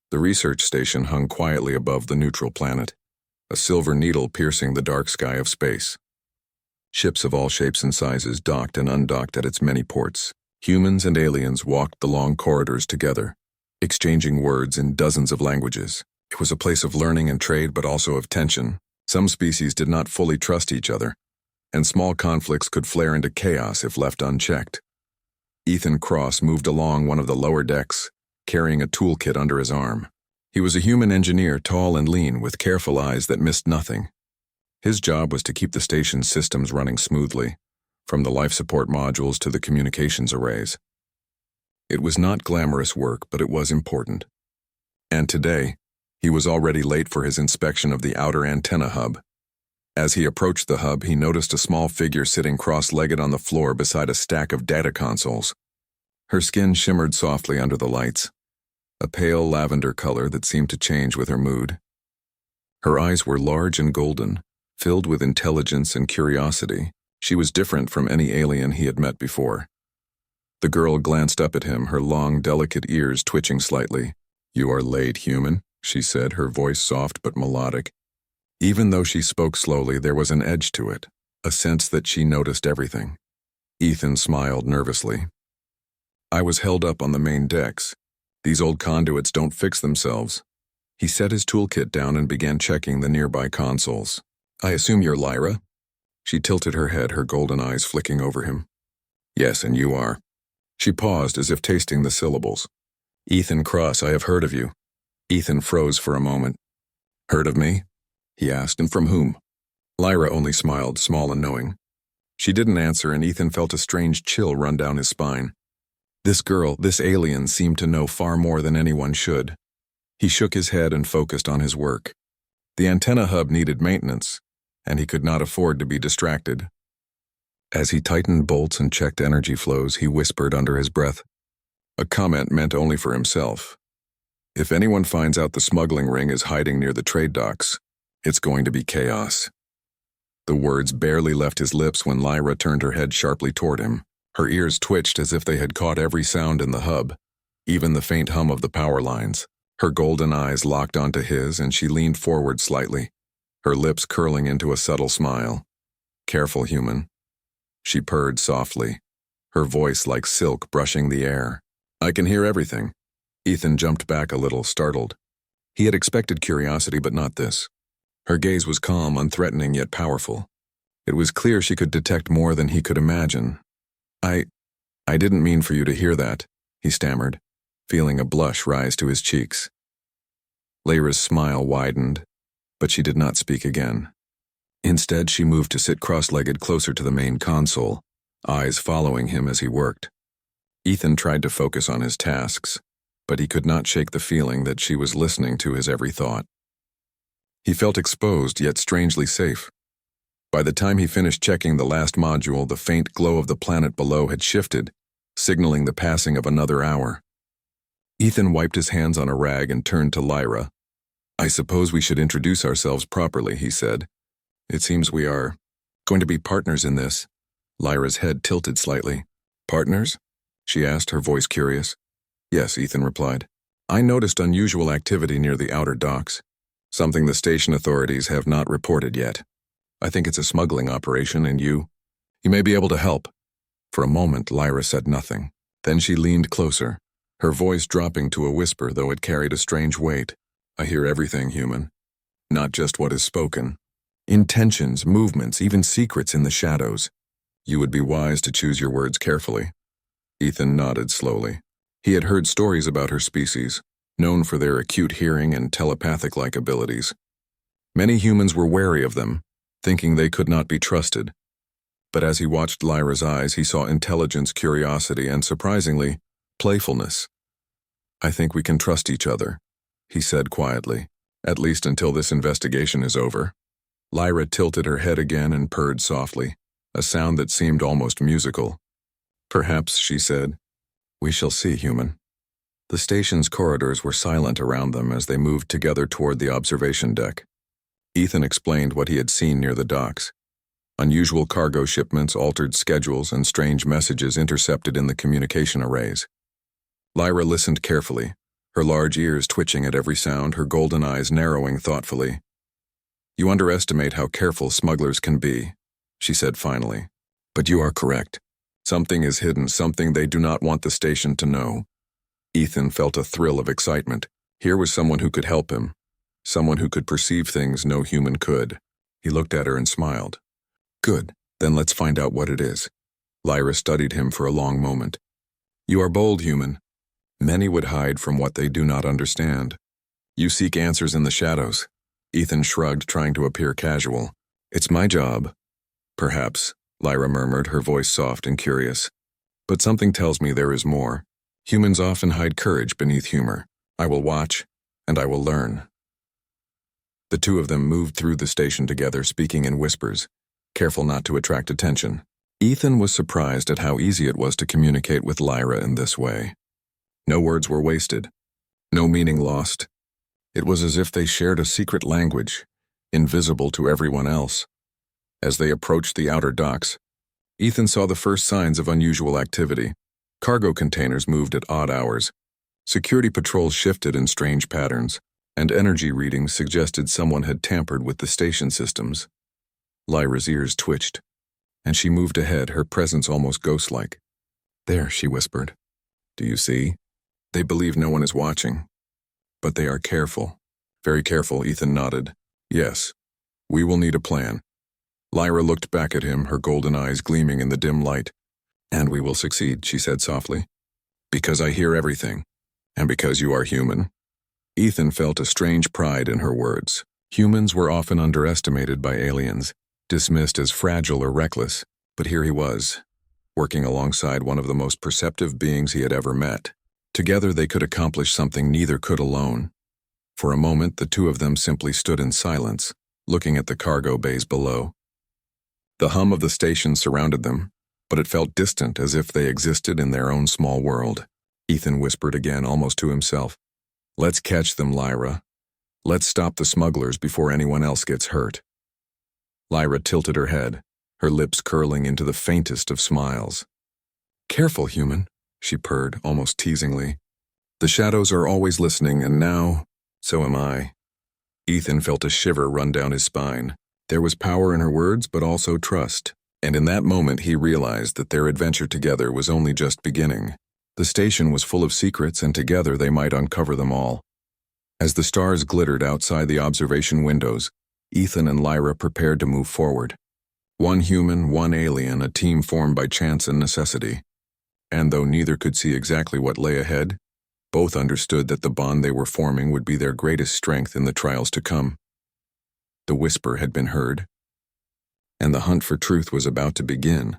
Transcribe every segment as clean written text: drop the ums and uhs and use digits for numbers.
The research station hung quietly above the neutral planet, a silver needle piercing the dark sky of space. Ships of all shapes and sizes docked and undocked at its many ports. Humans and aliens walked the long corridors together, exchanging words in dozens of languages. It was a place of learning and trade, but also of tension. Some species did not fully trust each other, and small conflicts could flare into chaos if left unchecked. Ethan Cross moved along one of the lower decks, carrying a toolkit under his arm. He was a human engineer, tall and lean, with careful eyes that missed nothing. His job was to keep the station's systems running smoothly, from the life support modules to the communications arrays. It was not glamorous work, but it was important. And today, he was already late for his inspection of the outer antenna hub. As he approached the hub, he noticed a small figure sitting cross-legged on the floor beside a stack of data consoles. Her skin shimmered softly under the lights, a pale lavender color that seemed to change with her mood. Her eyes were large and golden, filled with intelligence and curiosity. She was different from any alien he had met before. The girl glanced up at him, her long, delicate ears twitching slightly. "You are late, human," she said, her voice soft but melodic. Even though she spoke slowly, there was an edge to it, a sense that she noticed everything. Ethan smiled nervously. "I was held up on the main decks. These old conduits don't fix themselves." He set his toolkit down and began checking the nearby consoles. "I assume you're Lyra?" She tilted her head, her golden eyes flicking over him. "Yes, and you are." She paused as if tasting the syllables. "Ethan Cross, I have heard of you." Ethan froze for a moment. "Heard of me?" he asked, "and from whom?" Lyra only smiled, small and knowing. She didn't answer, and Ethan felt a strange chill run down his spine. This girl, this alien, seemed to know far more than anyone should. He shook his head and focused on his work. The antenna hub needed maintenance, and he could not afford to be distracted. As he tightened bolts and checked energy flows, he whispered under his breath, a comment meant only for himself. "If anyone finds out the smuggling ring is hiding near the trade docks, it's going to be chaos." The words barely left his lips when Lyra turned her head sharply toward him. Her ears twitched as if they had caught every sound in the hub, even the faint hum of the power lines. Her golden eyes locked onto his, and she leaned forward slightly, her lips curling into a subtle smile. "Careful, human." She purred softly, her voice like silk brushing the air. "I can hear everything." Ethan jumped back a little, startled. He had expected curiosity, but not this. Her gaze was calm, unthreatening, yet powerful. It was clear she could detect more than he could imagine. I didn't mean for you to hear that," he stammered, feeling a blush rise to his cheeks. Lyra's smile widened, but she did not speak again. Instead, she moved to sit cross-legged closer to the main console, eyes following him as he worked. Ethan tried to focus on his tasks, but he could not shake the feeling that she was listening to his every thought. He felt exposed, yet strangely safe. By the time he finished checking the last module, the faint glow of the planet below had shifted, signaling the passing of another hour. Ethan wiped his hands on a rag and turned to Lyra. "I suppose we should introduce ourselves properly," he said. "It seems we are going to be partners in this." Lyra's head tilted slightly. "Partners?" she asked, her voice curious. "Yes," Ethan replied. "I noticed unusual activity near the outer docks, something the station authorities have not reported yet. I think it's a smuggling operation, and you may be able to help." For a moment, Lyra said nothing. Then she leaned closer, her voice dropping to a whisper, though it carried a strange weight. "I hear everything, human. Not just what is spoken. Intentions, movements, even secrets in the shadows. You would be wise to choose your words carefully." Ethan nodded slowly. He had heard stories about her species, known for their acute hearing and telepathic-like abilities. Many humans were wary of them, thinking they could not be trusted. But as he watched Lyra's eyes, he saw intelligence, curiosity, and, surprisingly, playfulness. "I think we can trust each other," he said quietly, "at least until this investigation is over." Lyra tilted her head again and purred softly, a sound that seemed almost musical. "Perhaps," she said. "We shall see, human." The station's corridors were silent around them as they moved together toward the observation deck. Ethan explained what he had seen near the docks. Unusual cargo shipments, altered schedules, and strange messages intercepted in the communication arrays. Lyra listened carefully, her large ears twitching at every sound, her golden eyes narrowing thoughtfully. "You underestimate how careful smugglers can be," she said finally. "But you are correct. Something is hidden, something they do not want the station to know." Ethan felt a thrill of excitement. Here was someone who could help him, someone who could perceive things no human could. He looked at her and smiled. "Good, then let's find out what it is." Lyra studied him for a long moment. "You are bold, human. Many would hide from what they do not understand. You seek answers in the shadows." Ethan shrugged, trying to appear casual. "It's my job." "Perhaps," Lyra murmured, her voice soft and curious. "But something tells me there is more. Humans often hide courage beneath humor. I will watch, and I will learn." The two of them moved through the station together, speaking in whispers, careful not to attract attention. Ethan was surprised at how easy it was to communicate with Lyra in this way. No words were wasted, no meaning lost. It was as if they shared a secret language, invisible to everyone else. As they approached the outer docks, Ethan saw the first signs of unusual activity. Cargo containers moved at odd hours, security patrols shifted in strange patterns, and energy readings suggested someone had tampered with the station systems. Lyra's ears twitched, and she moved ahead, her presence almost ghost-like. "There," she whispered. "Do you see? They believe no one is watching. But they are careful." "Very careful," Ethan nodded. "Yes. We will need a plan." Lyra looked back at him, her golden eyes gleaming in the dim light. "And we will succeed," she said softly. "Because I hear everything. And because you are human." Ethan felt a strange pride in her words. Humans were often underestimated by aliens, dismissed as fragile or reckless. But here he was, working alongside one of the most perceptive beings he had ever met. Together they could accomplish something neither could alone. For a moment, the two of them simply stood in silence, looking at the cargo bays below. The hum of the station surrounded them, but it felt distant, as if they existed in their own small world. Ethan whispered again, almost to himself, "Let's catch them, Lyra. Let's stop the smugglers before anyone else gets hurt." Lyra tilted her head, her lips curling into the faintest of smiles. "Careful, human," she purred, almost teasingly. "The shadows are always listening, and now, so am I." Ethan felt a shiver run down his spine. There was power in her words, but also trust. And in that moment he realized that their adventure together was only just beginning. The station was full of secrets, and together they might uncover them all. As the stars glittered outside the observation windows, Ethan and Lyra prepared to move forward. One human, one alien, a team formed by chance and necessity. And though neither could see exactly what lay ahead, both understood that the bond they were forming would be their greatest strength in the trials to come. The whisper had been heard, and the hunt for truth was about to begin.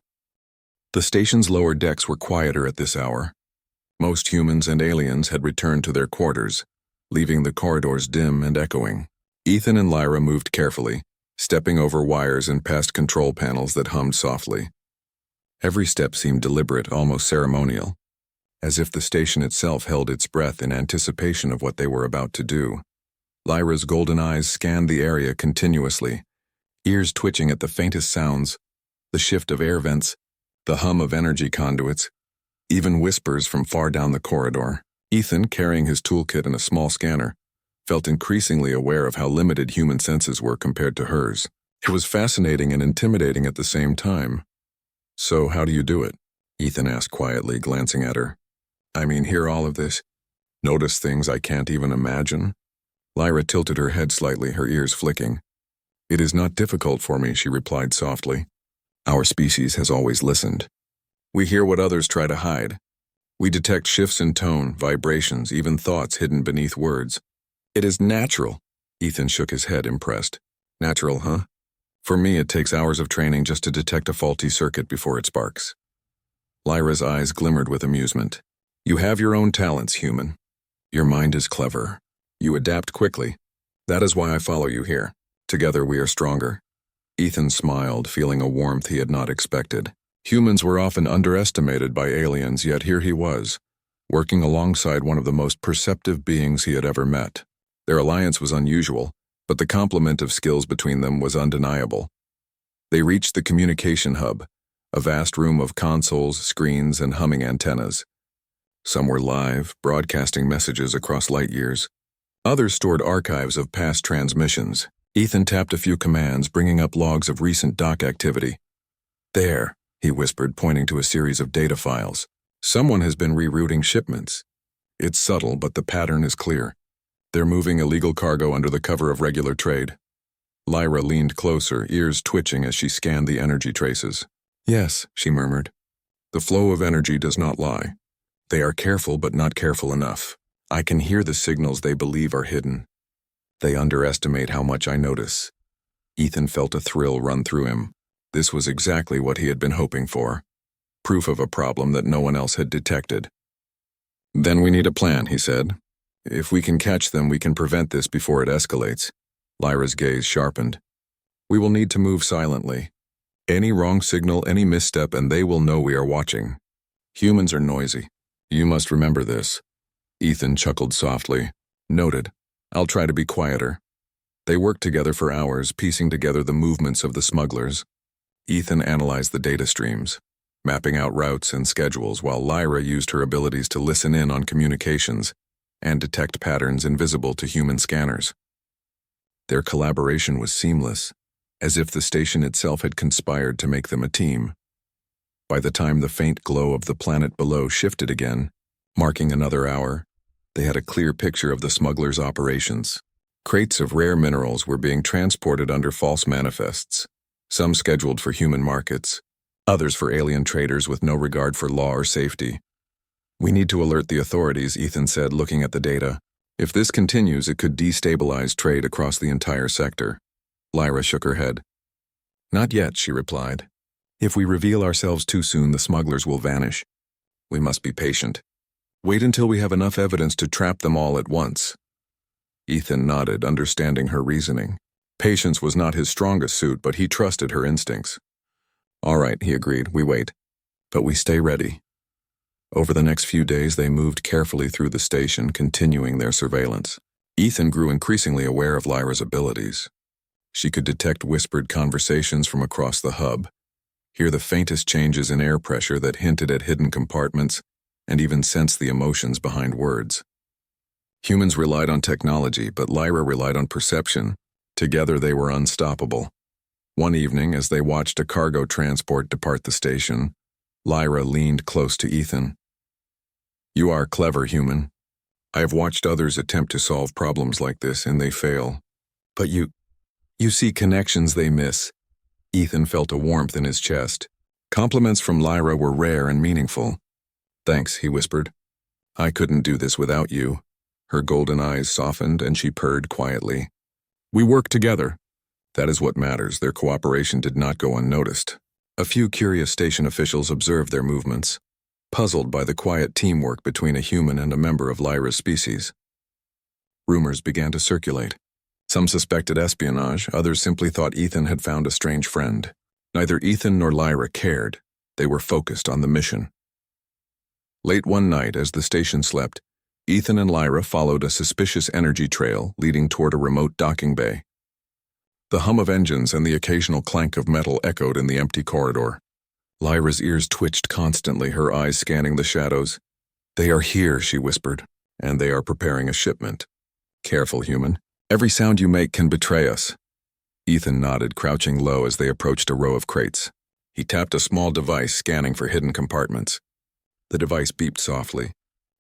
The station's lower decks were quieter at this hour. Most humans and aliens had returned to their quarters, leaving the corridors dim and echoing. Ethan and Lyra moved carefully, stepping over wires and past control panels that hummed softly. Every step seemed deliberate, almost ceremonial, as if the station itself held its breath in anticipation of what they were about to do. Lyra's golden eyes scanned the area continuously, ears twitching at the faintest sounds, the shift of air vents, the hum of energy conduits, even whispers from far down the corridor. Ethan, carrying his toolkit and a small scanner, felt increasingly aware of how limited human senses were compared to hers. It was fascinating and intimidating at the same time. "So how do you do it?" Ethan asked quietly, glancing at her. "I mean, hear all of this? Notice things I can't even imagine?" Lyra tilted her head slightly, her ears flicking. "It is not difficult for me," she replied softly. "Our species has always listened. We hear what others try to hide. We detect shifts in tone, vibrations, even thoughts hidden beneath words. It is natural." Ethan shook his head, impressed. "Natural, huh? For me, it takes hours of training just to detect a faulty circuit before it sparks." Lyra's eyes glimmered with amusement. "You have your own talents, human. Your mind is clever. You adapt quickly. That is why I follow you here. Together we are stronger." Ethan smiled, feeling a warmth he had not expected. Humans were often underestimated by aliens, yet here he was, working alongside one of the most perceptive beings he had ever met. Their alliance was unusual, but the complement of skills between them was undeniable. They reached the communication hub, a vast room of consoles, screens, and humming antennas. Some were live, broadcasting messages across light years. Others stored archives of past transmissions. Ethan tapped a few commands, bringing up logs of recent dock activity. "There," he whispered, pointing to a series of data files. "Someone has been rerouting shipments. It's subtle, but the pattern is clear. They're moving illegal cargo under the cover of regular trade." Lyra leaned closer, ears twitching as she scanned the energy traces. "Yes," she murmured. "The flow of energy does not lie. They are careful but not careful enough. I can hear the signals they believe are hidden. They underestimate how much I notice." Ethan felt a thrill run through him. This was exactly what he had been hoping for. Proof of a problem that no one else had detected. "Then we need a plan," he said. "If we can catch them, we can prevent this before it escalates." Lyra's gaze sharpened. "We will need to move silently. Any wrong signal, any misstep, and they will know we are watching. Humans are noisy. You must remember this." Ethan chuckled softly. "Noted. I'll try to be quieter." They worked together for hours, piecing together the movements of the smugglers. Ethan analyzed the data streams, mapping out routes and schedules, while Lyra used her abilities to listen in on communications and detect patterns invisible to human scanners. Their collaboration was seamless, as if the station itself had conspired to make them a team. By the time the faint glow of the planet below shifted again, marking another hour, they had a clear picture of the smugglers' operations. Crates of rare minerals were being transported under false manifests, some scheduled for human markets, others for alien traders with no regard for law or safety. "We need to alert the authorities," Ethan said, looking at the data. "If this continues, it could destabilize trade across the entire sector." Lyra shook her head. "Not yet," she replied. "If we reveal ourselves too soon, the smugglers will vanish. We must be patient. Wait until we have enough evidence to trap them all at once." Ethan nodded, understanding her reasoning. Patience was not his strongest suit, but he trusted her instincts. "All right," he agreed, "we wait. But we stay ready." Over the next few days, they moved carefully through the station, continuing their surveillance. Ethan grew increasingly aware of Lyra's abilities. She could detect whispered conversations from across the hub, hear the faintest changes in air pressure that hinted at hidden compartments, and even sense the emotions behind words. Humans relied on technology, but Lyra relied on perception. Together they were unstoppable. One evening, as they watched a cargo transport depart the station, Lyra leaned close to Ethan. "You are clever, human. I have watched others attempt to solve problems like this, and they fail. But you see connections they miss." Ethan felt a warmth in his chest. Compliments from Lyra were rare and meaningful. "Thanks," he whispered. "I couldn't do this without you." Her golden eyes softened, and she purred quietly. "We work together. That is what matters." Their cooperation did not go unnoticed. A few curious station officials observed their movements, puzzled by the quiet teamwork between a human and a member of Lyra's species. Rumors began to circulate. Some suspected espionage, others simply thought Ethan had found a strange friend. Neither Ethan nor Lyra cared. They were focused on the mission. Late one night, as the station slept, Ethan and Lyra followed a suspicious energy trail leading toward a remote docking bay. The hum of engines and the occasional clank of metal echoed in the empty corridor. Lyra's ears twitched constantly, her eyes scanning the shadows. "They are here," she whispered, "and they are preparing a shipment. Careful, human. Every sound you make can betray us." Ethan nodded, crouching low as they approached a row of crates. He tapped a small device, scanning for hidden compartments. The device beeped softly.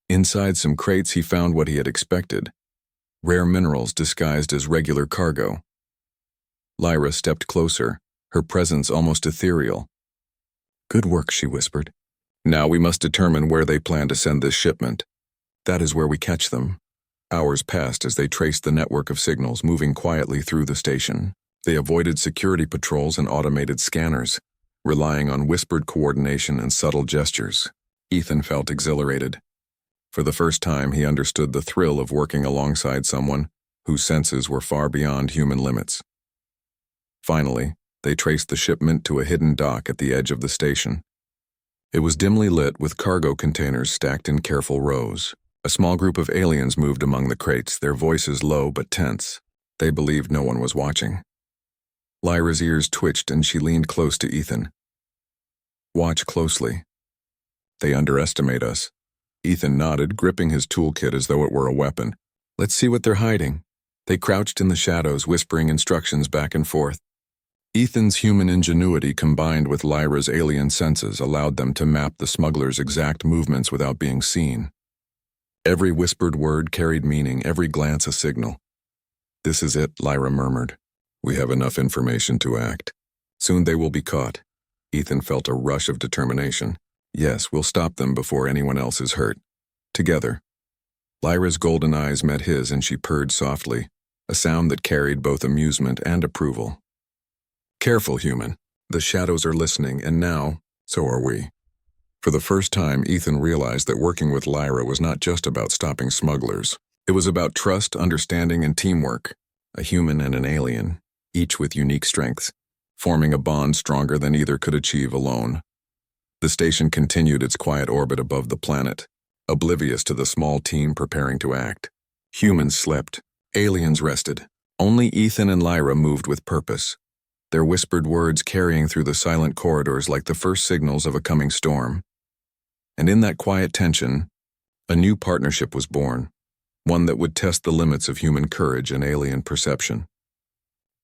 Inside some crates, he found what he had expected: rare minerals disguised as regular cargo. Lyra stepped closer, her presence almost ethereal. "Good work," she whispered. "Now we must determine where they plan to send this shipment. That is where we catch them." Hours passed as they traced the network of signals, moving quietly through the station. They avoided security patrols and automated scanners, relying on whispered coordination and subtle gestures. Ethan felt exhilarated. For the first time, he understood the thrill of working alongside someone whose senses were far beyond human limits. Finally, they traced the shipment to a hidden dock at the edge of the station. It was dimly lit with cargo containers stacked in careful rows. A small group of aliens moved among the crates, their voices low but tense. They believed no one was watching. Lyra's ears twitched and she leaned close to Ethan. "Watch closely. They underestimate us. Ethan nodded, gripping his toolkit as though it were a weapon. Let's see what they're hiding. They crouched in the shadows, whispering instructions back and forth. Ethan's human ingenuity combined with Lyra's alien senses allowed them to map the smugglers' exact movements without being seen. Every whispered word carried meaning, every glance a signal. This is it, Lyra murmured. We have enough information to act. Soon they will be caught. Ethan felt a rush of determination. Yes, we'll stop them before anyone else is hurt. Together. Lyra's golden eyes met his and she purred softly, a sound that carried both amusement and approval. Careful, human. The shadows are listening, and now, so are we. For the first time, Ethan realized that working with Lyra was not just about stopping smugglers. It was about trust, understanding, and teamwork. A human and an alien, each with unique strengths, forming a bond stronger than either could achieve alone. The station continued its quiet orbit above the planet, oblivious to the small team preparing to act. Humans slept, aliens rested. Only Ethan and Lyra moved with purpose, their whispered words carrying through the silent corridors like the first signals of a coming storm. And in that quiet tension, a new partnership was born, one that would test the limits of human courage and alien perception.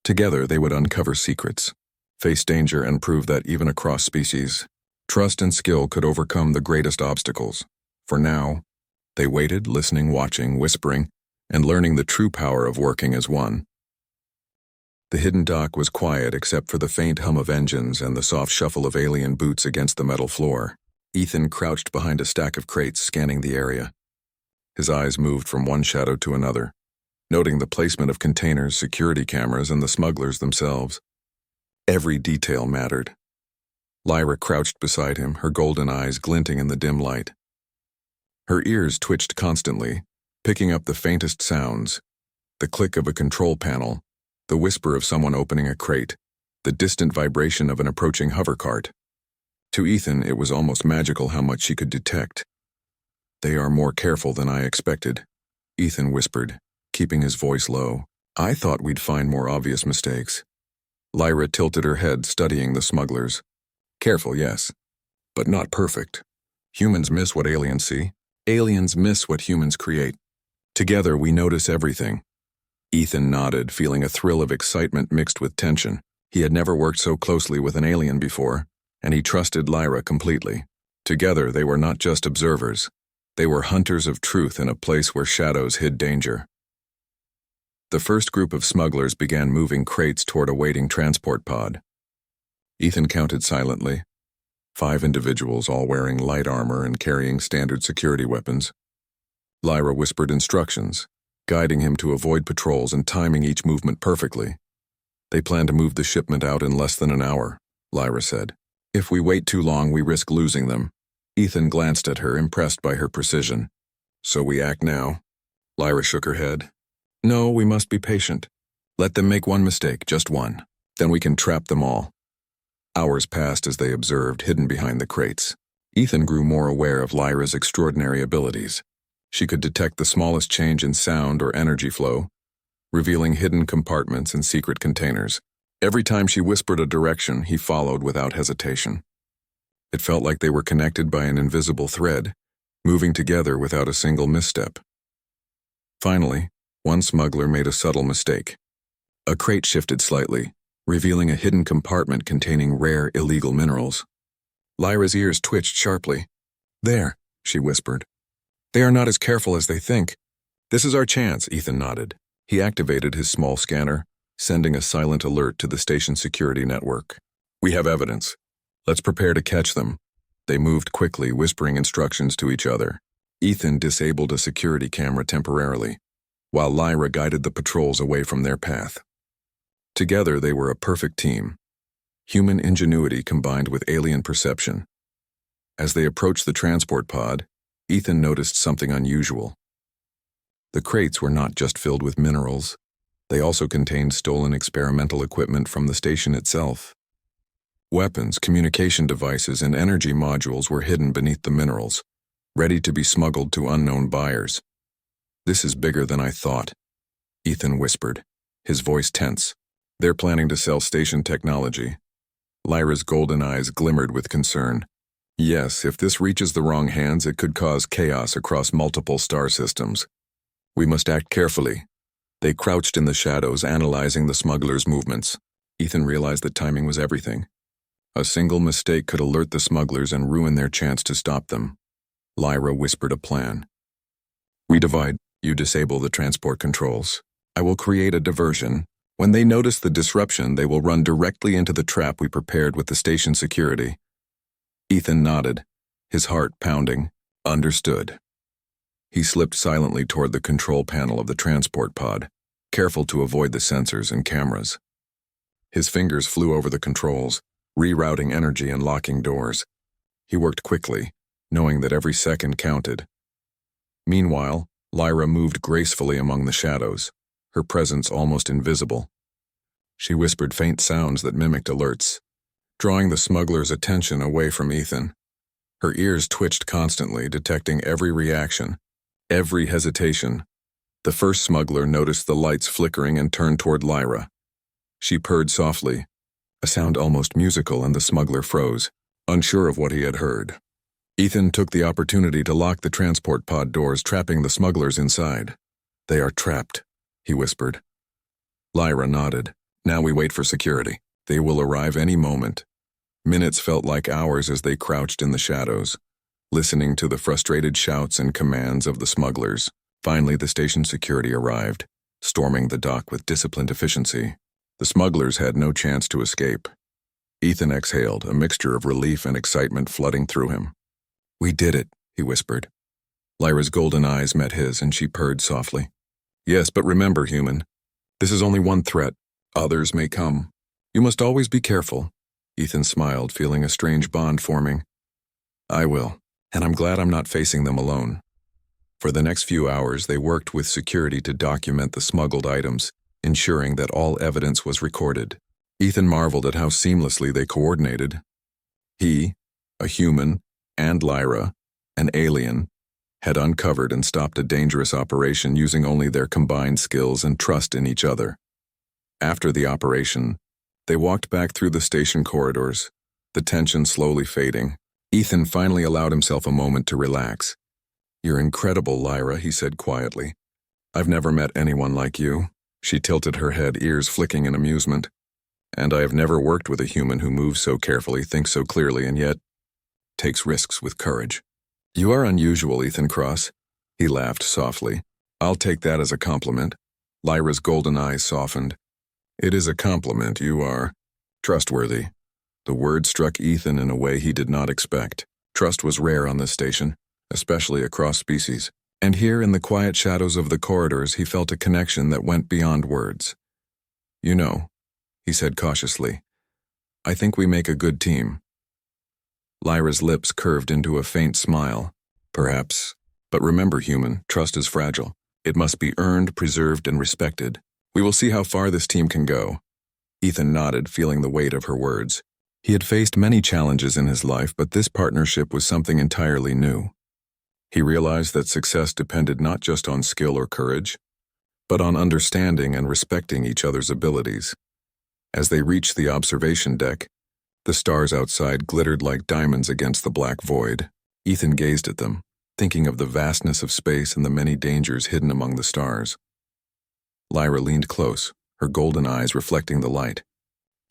Together, they would uncover secrets, face danger, and prove that even across species, trust and skill could overcome the greatest obstacles. For now, they waited, listening, watching, whispering, and learning the true power of working as one. The hidden dock was quiet except for the faint hum of engines and the soft shuffle of alien boots against the metal floor. Ethan crouched behind a stack of crates, scanning the area. His eyes moved from one shadow to another, noting the placement of containers, security cameras, and the smugglers themselves. Every detail mattered. Lyra crouched beside him, her golden eyes glinting in the dim light. Her ears twitched constantly, picking up the faintest sounds, the click of a control panel, the whisper of someone opening a crate, the distant vibration of an approaching hover cart. To Ethan, it was almost magical how much she could detect. They are more careful than I expected, Ethan whispered, keeping his voice low. I thought we'd find more obvious mistakes. Lyra tilted her head, studying the smugglers. Careful, yes, but not perfect. Humans miss what aliens see. Aliens miss what humans create. Together, we notice everything. Ethan nodded, feeling a thrill of excitement mixed with tension. He had never worked so closely with an alien before, and he trusted Lyra completely. Together, they were not just observers. They were hunters of truth in a place where shadows hid danger. The first group of smugglers began moving crates toward a waiting transport pod. Ethan counted silently. 5 individuals, all wearing light armor and carrying standard security weapons. Lyra whispered instructions, guiding him to avoid patrols and timing each movement perfectly. They plan to move the shipment out in less than an hour, Lyra said. If we wait too long, we risk losing them. Ethan glanced at her, impressed by her precision. So we act now? Lyra shook her head. No, we must be patient. Let them make one mistake, just one. Then we can trap them all. Hours passed as they observed, hidden behind the crates. Ethan grew more aware of Lyra's extraordinary abilities. She could detect the smallest change in sound or energy flow, revealing hidden compartments and secret containers. Every time she whispered a direction, he followed without hesitation. It felt like they were connected by an invisible thread, moving together without a single misstep. Finally, one smuggler made a subtle mistake. A crate shifted slightly, revealing a hidden compartment containing rare, illegal minerals. Lyra's ears twitched sharply. There, she whispered. They are not as careful as they think. This is our chance, Ethan nodded. He activated his small scanner, sending a silent alert to the station security network. We have evidence. Let's prepare to catch them. They moved quickly, whispering instructions to each other. Ethan disabled a security camera temporarily, while Lyra guided the patrols away from their path. Together, they were a perfect team. Human ingenuity combined with alien perception. As they approached the transport pod, Ethan noticed something unusual. The crates were not just filled with minerals. They also contained stolen experimental equipment from the station itself. Weapons, communication devices, and energy modules were hidden beneath the minerals, ready to be smuggled to unknown buyers. This is bigger than I thought, Ethan whispered, his voice tense. They're planning to sell station technology. Lyra's golden eyes glimmered with concern. Yes, if this reaches the wrong hands, it could cause chaos across multiple star systems. We must act carefully. They crouched in the shadows, analyzing the smugglers' movements. Ethan realized that timing was everything. A single mistake could alert the smugglers and ruin their chance to stop them. Lyra whispered a plan. We divide. You disable the transport controls. I will create a diversion. When they notice the disruption, they will run directly into the trap we prepared with the station security. Ethan nodded, his heart pounding. Understood. He slipped silently toward the control panel of the transport pod, careful to avoid the sensors and cameras. His fingers flew over the controls, rerouting energy and locking doors. He worked quickly, knowing that every second counted. Meanwhile, Lyra moved gracefully among the shadows, her presence almost invisible. She whispered faint sounds that mimicked alerts, drawing the smuggler's attention away from Ethan. Her ears twitched constantly, detecting every reaction, every hesitation. The first smuggler noticed the lights flickering and turned toward Lyra. She purred softly, a sound almost musical, and the smuggler froze, unsure of what he had heard. Ethan took the opportunity to lock the transport pod doors, trapping the smugglers inside. They are trapped, he whispered. Lyra nodded. Now we wait for security. They will arrive any moment. Minutes felt like hours as they crouched in the shadows, listening to the frustrated shouts and commands of the smugglers. Finally, the station security arrived, storming the dock with disciplined efficiency. The smugglers had no chance to escape. Ethan exhaled, a mixture of relief and excitement flooding through him. We did it, he whispered. Lyra's golden eyes met his, and she purred softly. Yes, but remember, human, this is only one threat. Others may come. You must always be careful. Ethan smiled, feeling a strange bond forming. I will, and I'm glad I'm not facing them alone. For the next few hours, they worked with security to document the smuggled items, ensuring that all evidence was recorded. Ethan marveled at how seamlessly they coordinated. He, a human, and Lyra, an alien, had uncovered and stopped a dangerous operation using only their combined skills and trust in each other. After the operation, they walked back through the station corridors, the tension slowly fading. Ethan finally allowed himself a moment to relax. You're incredible, Lyra, he said quietly. I've never met anyone like you. She tilted her head, ears flicking in amusement. And I have never worked with a human who moves so carefully, thinks so clearly, and yet takes risks with courage. You are unusual, Ethan Cross. He laughed softly. I'll take that as a compliment. Lyra's golden eyes softened. It is a compliment. You are trustworthy. The word struck Ethan in a way he did not expect. Trust was rare on this station, especially across species. And here in the quiet shadows of the corridors, he felt a connection that went beyond words. You know, he said cautiously, I think we make a good team. Lyra's lips curved into a faint smile. Perhaps. But remember, human, trust is fragile. It must be earned, preserved, and respected. We will see how far this team can go. Ethan nodded, feeling the weight of her words. He had faced many challenges in his life, but this partnership was something entirely new. He realized that success depended not just on skill or courage, but on understanding and respecting each other's abilities. As they reached the observation deck, the stars outside glittered like diamonds against the black void. Ethan gazed at them, thinking of the vastness of space and the many dangers hidden among the stars. Lyra leaned close, her golden eyes reflecting the light.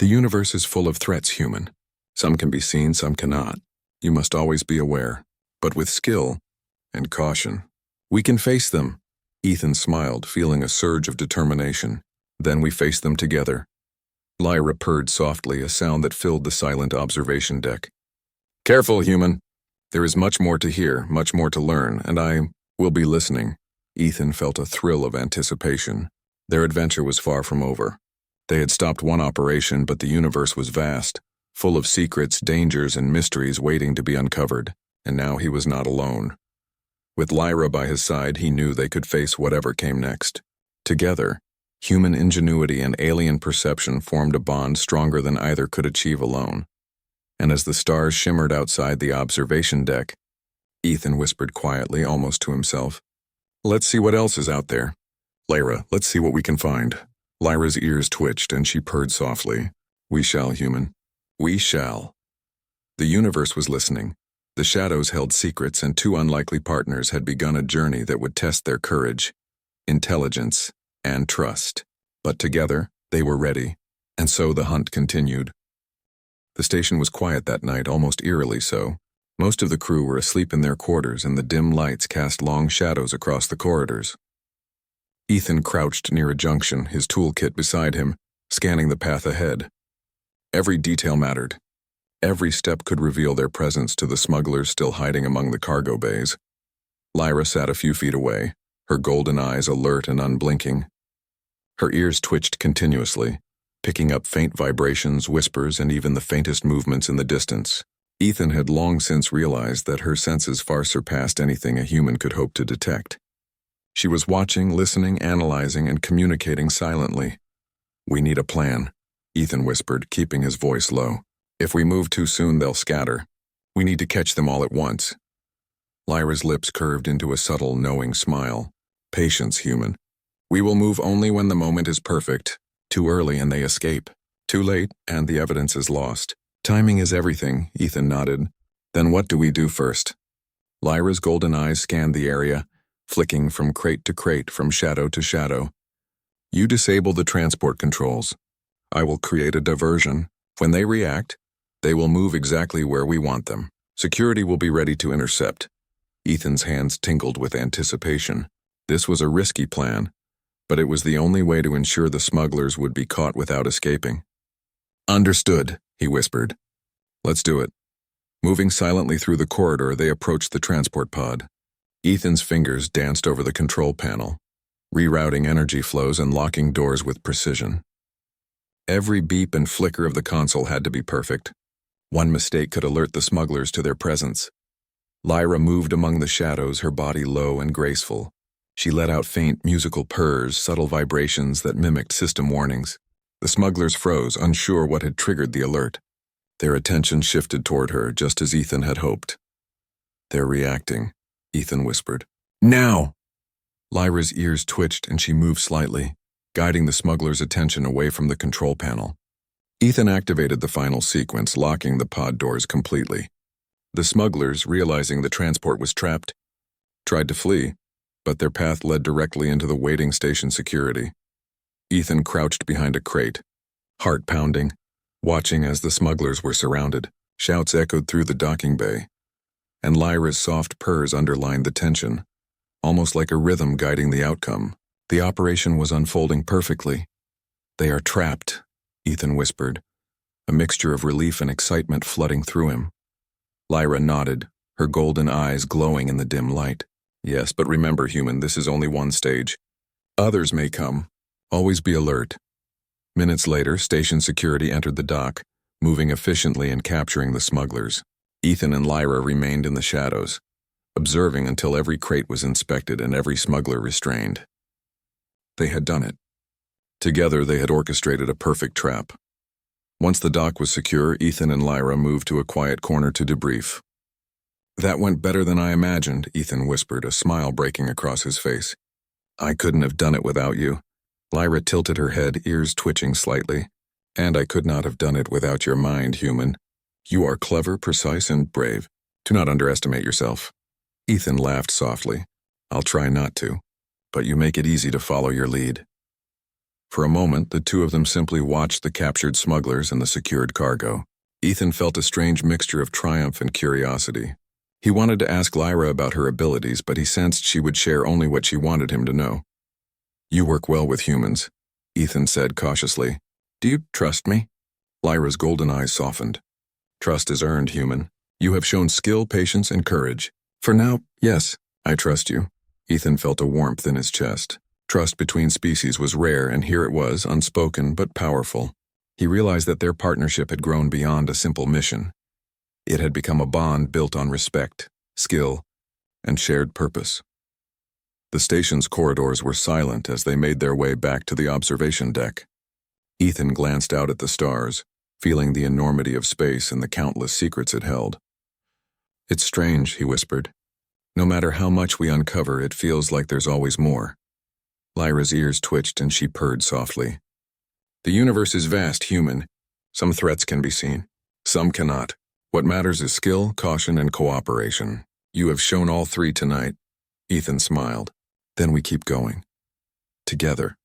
The universe is full of threats, human. Some can be seen, some cannot. You must always be aware, but with skill and caution. We can face them. Ethan smiled, feeling a surge of determination. Then we face them together. Lyra purred softly, a sound that filled the silent observation deck. Careful, human. There is much more to hear, much more to learn, and I will be listening. Ethan felt a thrill of anticipation. Their adventure was far from over. They had stopped one operation, but the universe was vast, full of secrets, dangers, and mysteries waiting to be uncovered, and now he was not alone. With Lyra by his side, he knew they could face whatever came next. Together, human ingenuity and alien perception formed a bond stronger than either could achieve alone. And as the stars shimmered outside the observation deck, Ethan whispered quietly, almost to himself, Let's see what else is out there. Lyra, let's see what we can find. Lyra's ears twitched and she purred softly. We shall, human. We shall. The universe was listening, The shadows held secrets, and two unlikely partners had begun a journey that would test their courage, intelligence, and trust. But together, they were ready, and so the hunt continued. The station was quiet that night, almost eerily so. Most of the crew were asleep in their quarters, and the dim lights cast long shadows across the corridors. Ethan crouched near a junction, his toolkit beside him, scanning the path ahead. Every detail mattered. Every step could reveal their presence to the smugglers still hiding among the cargo bays. Lyra sat a few feet away, her golden eyes alert and unblinking. Her ears twitched continuously, picking up faint vibrations, whispers, and even the faintest movements in the distance. Ethan had long since realized that her senses far surpassed anything a human could hope to detect. She was watching, listening, analyzing, and communicating silently. "We need a plan," Ethan whispered, keeping his voice low. "If we move too soon, they'll scatter. We need to catch them all at once." Lyra's lips curved into a subtle, knowing smile. "Patience, human. We will move only when the moment is perfect. Too early and they escape. Too late and the evidence is lost. Timing is everything," Ethan nodded. "Then what do we do first?" Lyra's golden eyes scanned the area, flicking from crate to crate, from shadow to shadow. "You disable the transport controls. I will create a diversion. When they react, they will move exactly where we want them. Security will be ready to intercept." Ethan's hands tingled with anticipation. This was a risky plan, but it was the only way to ensure the smugglers would be caught without escaping. "Understood," he whispered. "Let's do it." Moving silently through the corridor, they approached the transport pod. Ethan's fingers danced over the control panel, rerouting energy flows and locking doors with precision. Every beep and flicker of the console had to be perfect. One mistake could alert the smugglers to their presence. Lyra moved among the shadows, her body low and graceful. She let out faint musical purrs, subtle vibrations that mimicked system warnings. The smugglers froze, unsure what had triggered the alert. Their attention shifted toward her, just as Ethan had hoped. "They're reacting," Ethan whispered. "Now!" Lyra's ears twitched and she moved slightly, guiding the smugglers' attention away from the control panel. Ethan activated the final sequence, locking the pod doors completely. The smugglers, realizing the transport was trapped, tried to flee, but their path led directly into the waiting station security. Ethan crouched behind a crate, heart pounding, watching as the smugglers were surrounded. Shouts echoed through the docking bay, and Lyra's soft purrs underlined the tension, almost like a rhythm guiding the outcome. The operation was unfolding perfectly. "They are trapped," Ethan whispered, a mixture of relief and excitement flooding through him. Lyra nodded, her golden eyes glowing in the dim light. "Yes, but remember, human, this is only one stage. Others may come. Always be alert." Minutes later, station security entered the dock, moving efficiently and capturing the smugglers. Ethan and Lyra remained in the shadows, observing until every crate was inspected and every smuggler restrained. They had done it. Together, they had orchestrated a perfect trap. Once the dock was secure, Ethan and Lyra moved to a quiet corner to debrief. "That went better than I imagined," Ethan whispered, a smile breaking across his face. "I couldn't have done it without you." Lyra tilted her head, ears twitching slightly. "And I could not have done it without your mind, human. You are clever, precise, and brave. Do not underestimate yourself." Ethan laughed softly. "I'll try not to, but you make it easy to follow your lead." For a moment, the two of them simply watched the captured smugglers and the secured cargo. Ethan felt a strange mixture of triumph and curiosity. He wanted to ask Lyra about her abilities, but he sensed she would share only what she wanted him to know. "You work well with humans," Ethan said cautiously. "Do you trust me?" Lyra's golden eyes softened. "Trust is earned, human. You have shown skill, patience, and courage. For now, yes, I trust you." Ethan felt a warmth in his chest. Trust between species was rare, and here it was, unspoken but powerful. He realized that their partnership had grown beyond a simple mission. It had become a bond built on respect, skill, and shared purpose. The station's corridors were silent as they made their way back to the observation deck. Ethan glanced out at the stars, feeling the enormity of space and the countless secrets it held. "It's strange," he whispered. "No matter how much we uncover, it feels like there's always more." Lyra's ears twitched and she purred softly. "The universe is vast, human. Some threats can be seen, some cannot. What matters is skill, caution, and cooperation. You have shown all three tonight. Ethan smiled. Then we keep going. Together.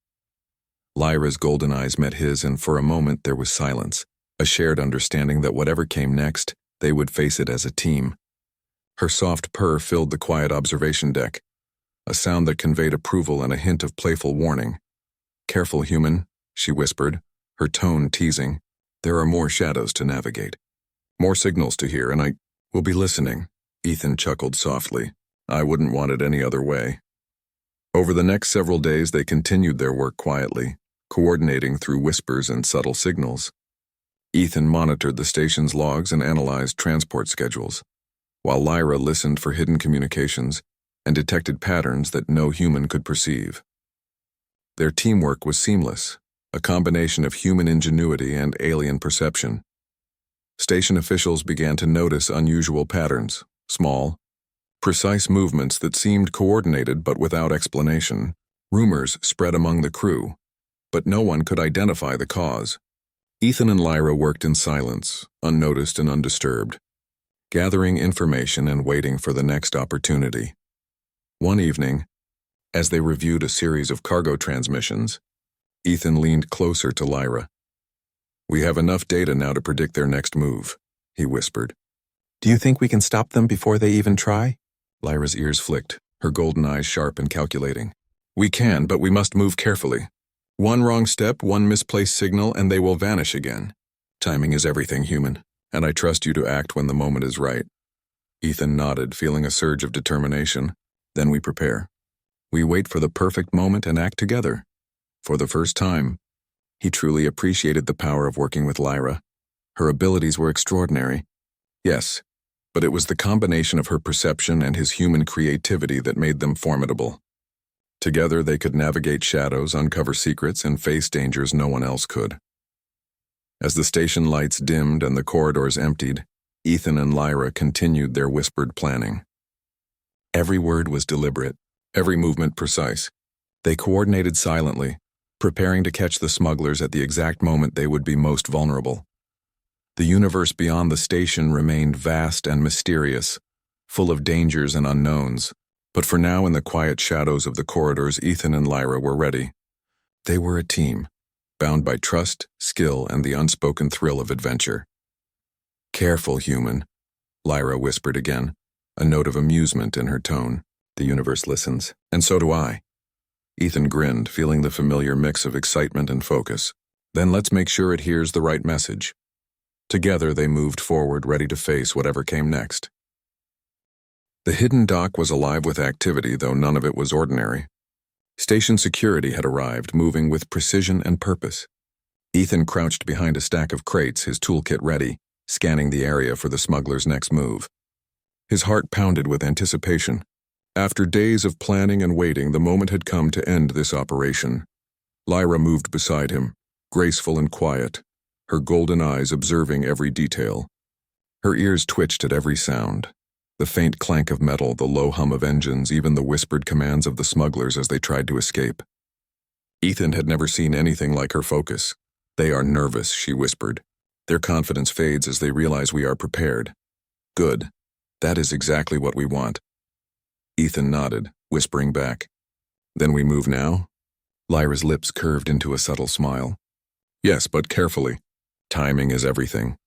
Lyra's golden eyes met his, and for a moment there was silence, a shared understanding that whatever came next, they would face it as a team. Her soft purr filled the quiet observation deck, a sound that conveyed approval and a hint of playful warning. "Careful, human," she whispered, her tone teasing. "There are more shadows to navigate. More signals to hear, and I will be listening." Ethan chuckled softly. "I wouldn't want it any other way." Over the next several days, they continued their work quietly, coordinating through whispers and subtle signals. Ethan monitored the station's logs and analyzed transport schedules, while Lyra listened for hidden communications and detected patterns that no human could perceive. Their teamwork was seamless, a combination of human ingenuity and alien perception. Station officials began to notice unusual patterns, small, precise movements that seemed coordinated but without explanation. Rumors spread among the crew, but no one could identify the cause. Ethan and Lyra worked in silence, unnoticed and undisturbed, gathering information and waiting for the next opportunity. One evening, as they reviewed a series of cargo transmissions, Ethan leaned closer to Lyra. "We have enough data now to predict their next move," he whispered. "Do you think we can stop them before they even try?" Lyra's ears flicked, her golden eyes sharp and calculating. "We can, but we must move carefully. One wrong step, one misplaced signal, and they will vanish again. Timing is everything, human, and I trust you to act when the moment is right." Ethan nodded, feeling a surge of determination. "Then we prepare. We wait for the perfect moment and act together." For the first time, he truly appreciated the power of working with Lyra. Her abilities were extraordinary. Yes, but it was the combination of her perception and his human creativity that made them formidable. Together they could navigate shadows, uncover secrets, and face dangers no one else could. As the station lights dimmed and the corridors emptied, Ethan and Lyra continued their whispered planning. Every word was deliberate, every movement precise. They coordinated silently, preparing to catch the smugglers at the exact moment they would be most vulnerable. The universe beyond the station remained vast and mysterious, full of dangers and unknowns. But for now, in the quiet shadows of the corridors, Ethan and Lyra were ready. They were a team, bound by trust, skill, and the unspoken thrill of adventure. "Careful, human," Lyra whispered again, a note of amusement in her tone. "The universe listens, and so do I." Ethan grinned, feeling the familiar mix of excitement and focus. "Then let's make sure it hears the right message." Together they moved forward, ready to face whatever came next. The hidden dock was alive with activity, though none of it was ordinary. Station security had arrived, moving with precision and purpose. Ethan crouched behind a stack of crates, his toolkit ready, scanning the area for the smuggler's next move. His heart pounded with anticipation. After days of planning and waiting, the moment had come to end this operation. Lyra moved beside him, graceful and quiet, her golden eyes observing every detail. Her ears twitched at every sound. The faint clank of metal, the low hum of engines, even the whispered commands of the smugglers as they tried to escape. Ethan had never seen anything like her focus. "They are nervous," she whispered. "Their confidence fades as they realize we are prepared." "Good. That is exactly what we want." Ethan nodded, whispering back. "Then we move now?" Lyra's lips curved into a subtle smile. "Yes, but carefully. Timing is everything."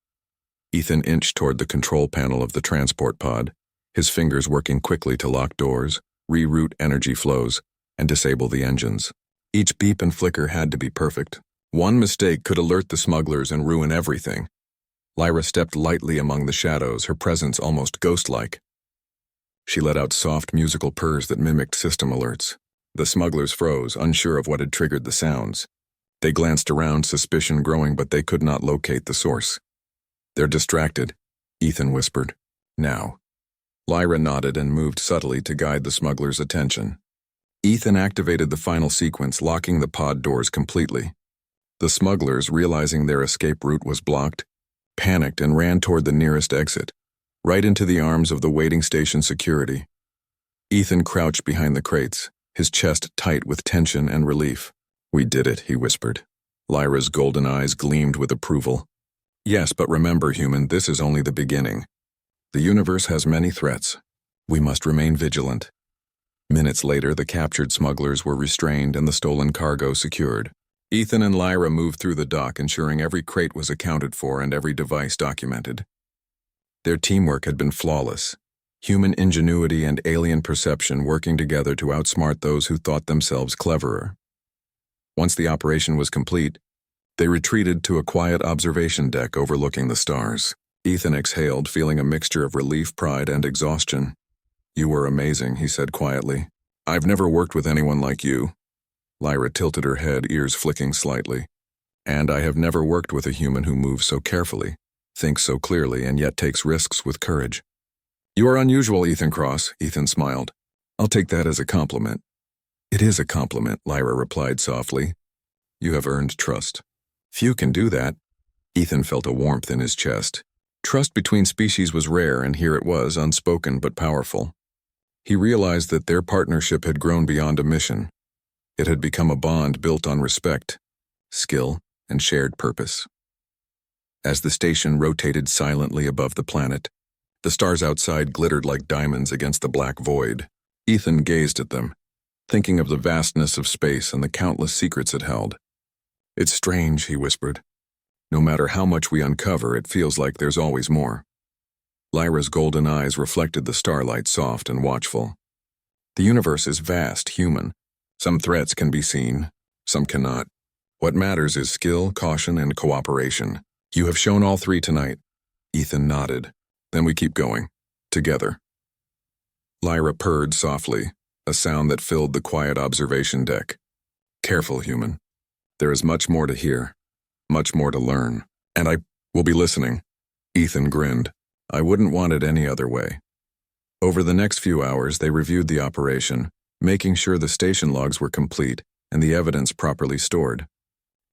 Ethan inched toward the control panel of the transport pod, his fingers working quickly to lock doors, reroute energy flows, and disable the engines. Each beep and flicker had to be perfect. One mistake could alert the smugglers and ruin everything. Lyra stepped lightly among the shadows, her presence almost ghost-like. She let out soft musical purrs that mimicked system alerts. The smugglers froze, unsure of what had triggered the sounds. They glanced around, suspicion growing, but they could not locate the source. "They're distracted," Ethan whispered. "Now." Lyra nodded and moved subtly to guide the smugglers' attention. Ethan activated the final sequence, locking the pod doors completely. The smugglers, realizing their escape route was blocked, panicked and ran toward the nearest exit, right into the arms of the waiting station security. Ethan crouched behind the crates, his chest tight with tension and relief. "We did it," he whispered. Lyra's golden eyes gleamed with approval. Yes, but remember, human, this is only the beginning. The universe has many threats. We must remain vigilant. Minutes later, the captured smugglers were restrained and the stolen cargo secured. Ethan and Lyra moved through the dock, ensuring every crate was accounted for and every device documented. Their teamwork had been flawless. Human ingenuity and alien perception working together to outsmart those who thought themselves cleverer. Once the operation was complete, they retreated to a quiet observation deck overlooking the stars. Ethan exhaled, feeling a mixture of relief, pride, and exhaustion. "You were amazing," he said quietly. "I've never worked with anyone like you." Lyra tilted her head, ears flicking slightly. "And I have never worked with a human who moves so carefully, thinks so clearly, and yet takes risks with courage." "You are unusual, Ethan Cross," Ethan smiled. "I'll take that as a compliment." "It is a compliment," Lyra replied softly. "You have earned trust." "Few can do that." Ethan felt a warmth in his chest. Trust between species was rare, and here it was, unspoken but powerful. He realized that their partnership had grown beyond a mission. It had become a bond built on respect, skill, and shared purpose. As the station rotated silently above the planet, the stars outside glittered like diamonds against the black void. Ethan gazed at them, thinking of the vastness of space and the countless secrets it held. "It's strange," he whispered. "No matter how much we uncover, it feels like there's always more." Lyra's golden eyes reflected the starlight, soft and watchful. "The universe is vast, human. Some threats can be seen, some cannot. What matters is skill, caution, and cooperation. You have shown all three tonight." Ethan nodded. "Then we keep going. Together." Lyra purred softly, a sound that filled the quiet observation deck. "Careful, human. There is much more to hear, much more to learn, and I will be listening." Ethan grinned. "I wouldn't want it any other way." Over the next few hours, they reviewed the operation, making sure the station logs were complete and the evidence properly stored.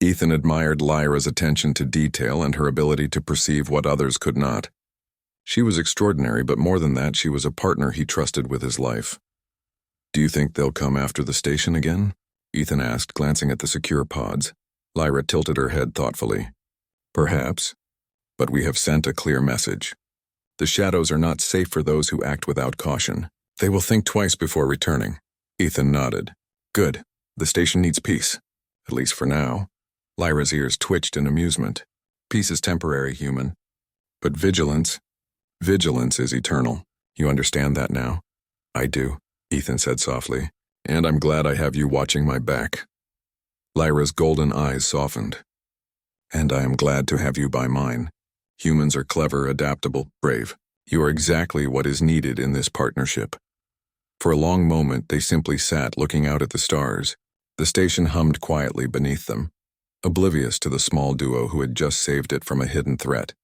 Ethan admired Lyra's attention to detail and her ability to perceive what others could not. She was extraordinary, but more than that, she was a partner he trusted with his life. "Do you think they'll come after the station again?" Ethan asked, glancing at the secure pods. Lyra tilted her head thoughtfully. "Perhaps, but we have sent a clear message. The shadows are not safe for those who act without caution. They will think twice before returning." Ethan nodded. "Good. The station needs peace. At least for now." Lyra's ears twitched in amusement. "Peace is temporary, human. But vigilance is eternal. You understand that now?" "I do," Ethan said softly. "And I'm glad I have you watching my back." Lyra's golden eyes softened. "And I am glad to have you by mine. Humans are clever, adaptable, brave. You are exactly what is needed in this partnership." For a long moment, they simply sat looking out at the stars. The station hummed quietly beneath them, oblivious to the small duo who had just saved it from a hidden threat.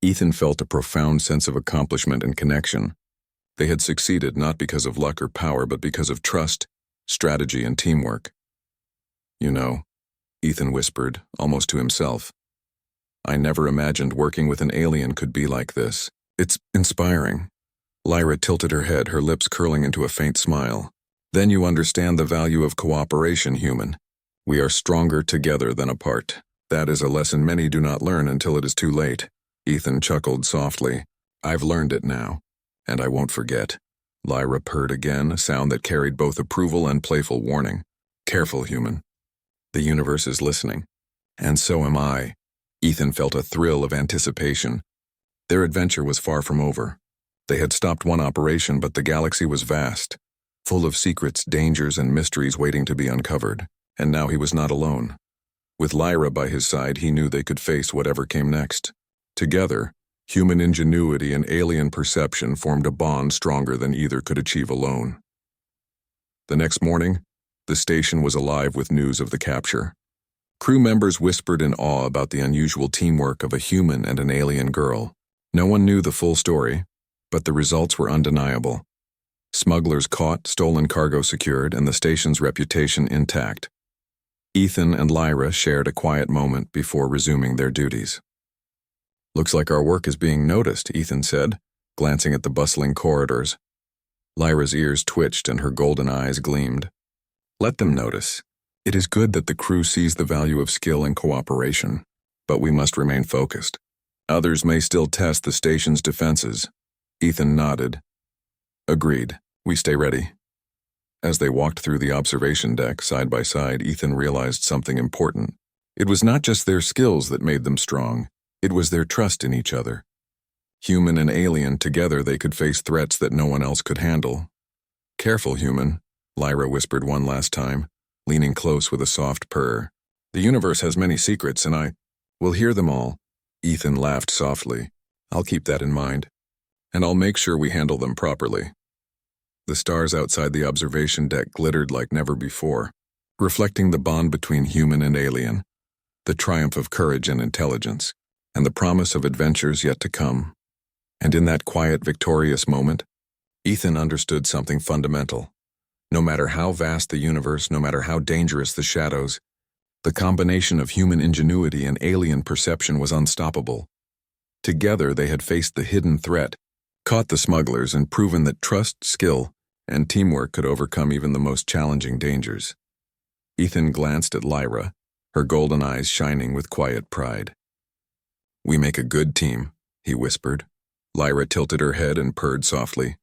Ethan felt a profound sense of accomplishment and connection. They had succeeded not because of luck or power, but because of trust, strategy, and teamwork. "You know," Ethan whispered, almost to himself, "I never imagined working with an alien could be like this. It's inspiring." Lyra tilted her head, her lips curling into a faint smile. "Then you understand the value of cooperation, human. We are stronger together than apart. That is a lesson many do not learn until it is too late." Ethan chuckled softly. "I've learned it now, and I won't forget." Lyra purred again, a sound that carried both approval and playful warning. "Careful, human. The universe is listening. And so am I." Ethan felt a thrill of anticipation. Their adventure was far from over. They had stopped one operation, but the galaxy was vast, full of secrets, dangers, and mysteries waiting to be uncovered. And now he was not alone. With Lyra by his side, he knew they could face whatever came next. Together, human ingenuity and alien perception formed a bond stronger than either could achieve alone. The next morning, the station was alive with news of the capture. Crew members whispered in awe about the unusual teamwork of a human and an alien girl. No one knew the full story, but the results were undeniable. Smugglers caught, stolen cargo secured, and the station's reputation intact. Ethan and Lyra shared a quiet moment before resuming their duties. "Looks like our work is being noticed," Ethan said, glancing at the bustling corridors. Lyra's ears twitched and her golden eyes gleamed. "Let them notice. It is good that the crew sees the value of skill and cooperation." but we must remain focused. Others may still test the station's defenses. Ethan nodded. Agreed. We stay ready. As they walked through the observation deck side by side, Ethan realized something important. It was not just their skills that made them strong, it was their trust in each other. Human and alien, together they could face threats that no one else could handle. Careful, human, Lyra whispered one last time, leaning close with a soft purr. The universe has many secrets, and I will hear them all. Ethan laughed softly. I'll keep that in mind, and I'll make sure we handle them properly. The stars outside the observation deck glittered like never before, reflecting the bond between human and alien, the triumph of courage and intelligence, and the promise of adventures yet to come. And in that quiet, victorious moment, Ethan understood something fundamental. No matter how vast the universe, no matter how dangerous the shadows, the combination of human ingenuity and alien perception was unstoppable. Together they had faced the hidden threat, caught the smugglers, and proven that trust, skill, and teamwork could overcome even the most challenging dangers. Ethan glanced at Lyra, her golden eyes shining with quiet pride. We make a good team, he whispered. Lyra tilted her head and purred softly.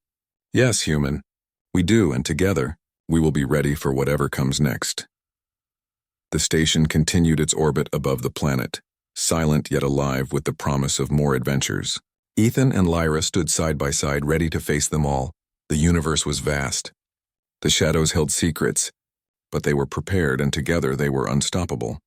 Yes, human, we do, and together, we will be ready for whatever comes next. The station continued its orbit above the planet, silent yet alive with the promise of more adventures. Ethan and Lyra stood side by side, ready to face them all. The universe was vast. The shadows held secrets, but they were prepared, and together they were unstoppable.